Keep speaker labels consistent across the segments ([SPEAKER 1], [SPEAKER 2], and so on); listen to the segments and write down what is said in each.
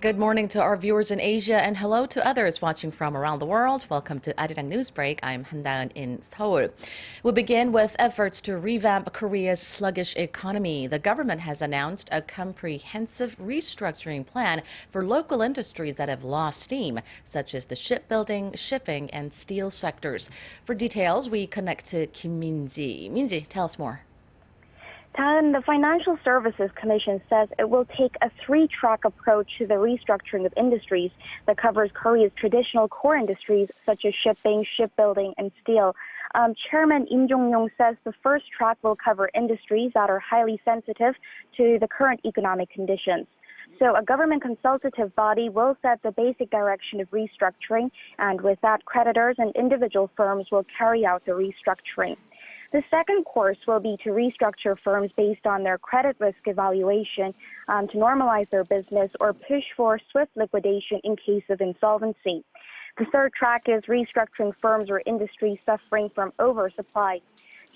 [SPEAKER 1] Good morning to our viewers in Asia and hello to others watching from around the world. Welcome to Arirang Newsbreak. I'm Han in Seoul. We'll begin with efforts to revamp Korea's sluggish economy. The government has announced a comprehensive restructuring plan for local industries that have lost steam, such as the shipbuilding, shipping, and steel sectors. For details, we connect to Kim Min-ji. Min-ji, tell us more.
[SPEAKER 2] The Financial Services Commission says it will take a three-track approach to the restructuring of industries that covers Korea's traditional core industries such as shipping, shipbuilding, and steel. Chairman Im Jong-yong says the first track will cover industries that are highly sensitive to the current economic conditions. So a government consultative body will set the basic direction of restructuring, and with that, creditors and individual firms will carry out the restructuring. The second course will be to restructure firms based on their credit risk evaluation to normalize their business or push for swift liquidation in case of insolvency. The third track is restructuring firms or industries suffering from oversupply.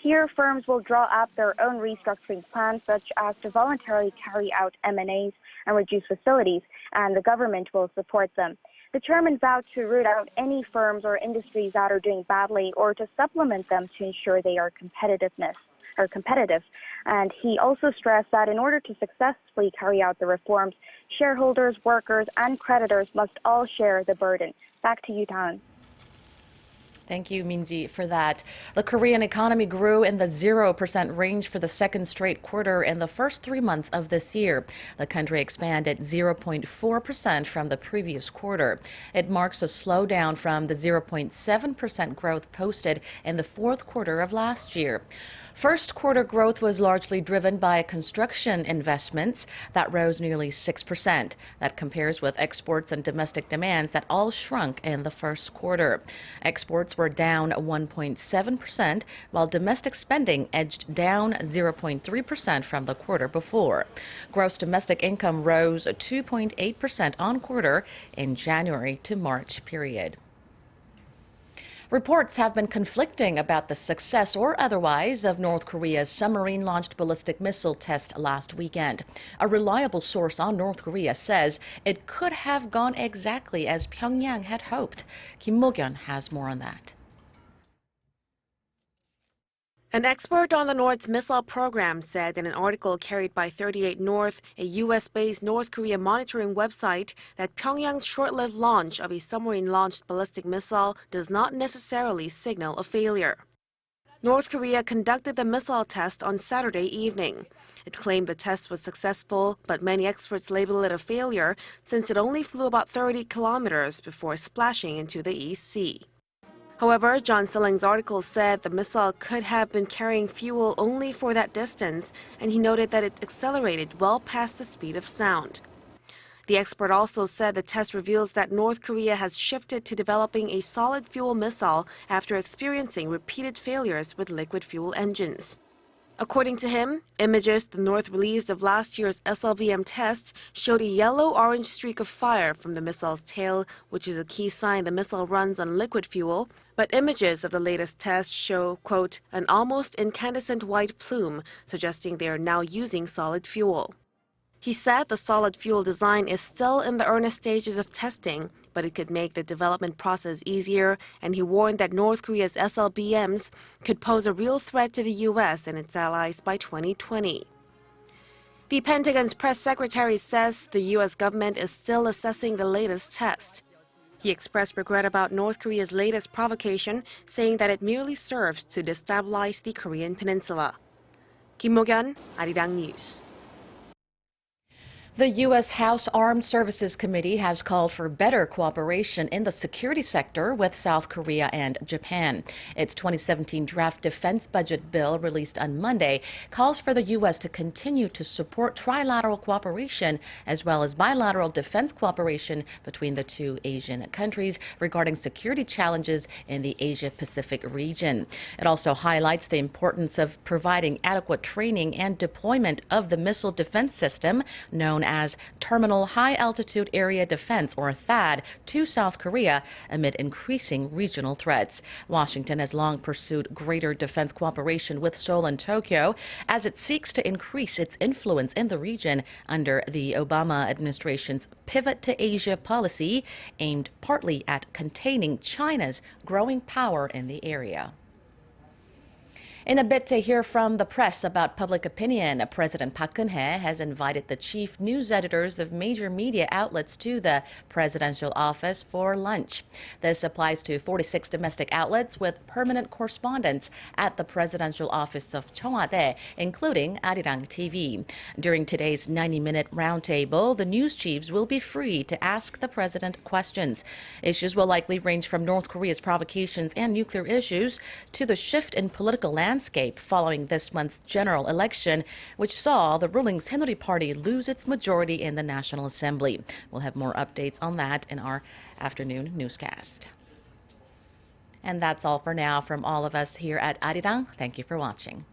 [SPEAKER 2] Here, firms will draw up their own restructuring plans, such as to voluntarily carry out M&As and reduce facilities, and the government will support them. The chairman vowed to root out any firms or industries that are doing badly or to supplement them to ensure they are competitive. And he also stressed that in order to successfully carry out the reforms, shareholders, workers, and creditors must all share the burden. Back to you, Tan.
[SPEAKER 1] Thank you, Min-ji, for that. The Korean economy grew in the 0% range for the second straight quarter in the first 3 months of this year. The country expanded 0.4% from the previous quarter. It marks a slowdown from the 0.7% growth posted in the fourth quarter of last year. First quarter growth was largely driven by construction investments that rose nearly 6%. That compares with exports and domestic demands that all shrunk in the first quarter. Exports were down 1.7%, while domestic spending edged down 0.3% from the quarter before. Gross domestic income rose 2.8% on quarter in January to March period. Reports have been conflicting about the success or otherwise of North Korea's submarine-launched ballistic missile test last weekend. A reliable source on North Korea says it could have gone exactly as Pyongyang had hoped. Kim Mo-gyun has more on that.
[SPEAKER 3] An expert on the North's missile program said in an article carried by 38 North, a U.S.-based North Korea monitoring website, that Pyongyang's short-lived launch of a submarine-launched ballistic missile does not necessarily signal a failure. North Korea conducted the missile test on Saturday evening. It claimed the test was successful, but many experts label it a failure since it only flew about 30 kilometers before splashing into the East Sea. However, John Silling's article said the missile could have been carrying fuel only for that distance, and he noted that it accelerated well past the speed of sound. The expert also said the test reveals that North Korea has shifted to developing a solid fuel missile after experiencing repeated failures with liquid fuel engines. According to him, images the North released of last year's SLBM test showed a yellow-orange streak of fire from the missile's tail, which is a key sign the missile runs on liquid fuel. But images of the latest test show, quote, an almost incandescent white plume, suggesting they are now using solid fuel. He said the solid fuel design is still in the earnest stages of testing, but it could make the development process easier, and he warned that North Korea's SLBMs could pose a real threat to the U.S. and its allies by 2020. The Pentagon's press secretary says the U.S. government is still assessing the latest test. He expressed regret about North Korea's latest provocation, saying that it merely serves to destabilize the Korean peninsula. Kim Mo-gyun, Arirang News.
[SPEAKER 1] The U.S. House Armed Services Committee has called for better cooperation in the security sector with South Korea and Japan. Its 2017 draft defense budget bill released on Monday calls for the U.S. to continue to support trilateral cooperation as well as bilateral defense cooperation between the two Asian countries regarding security challenges in the Asia-Pacific region. It also highlights the importance of providing adequate training and deployment of the missile defense system known as Terminal High Altitude Area Defense, or THAAD, to South Korea amid increasing regional threats. Washington has long pursued greater defense cooperation with Seoul and Tokyo as it seeks to increase its influence in the region under the Obama administration's Pivot to Asia policy, aimed partly at containing China's growing power in the area. In a bid to hear from the press about public opinion, President Park Geun-hye has invited the chief news editors of major media outlets to the presidential office for lunch. This applies to 46 domestic outlets with permanent correspondents at the presidential office of Cheongwade, including Arirang TV. During today's 90-minute roundtable, the news chiefs will be free to ask the president questions. Issues will likely range from North Korea's provocations and nuclear issues to the shift in political landscape following this month's general election, which saw the ruling Saenuri Party lose its majority in the National Assembly. We'll have more updates on that in our afternoon newscast. And that's all for now from all of us here at Arirang. Thank you for watching.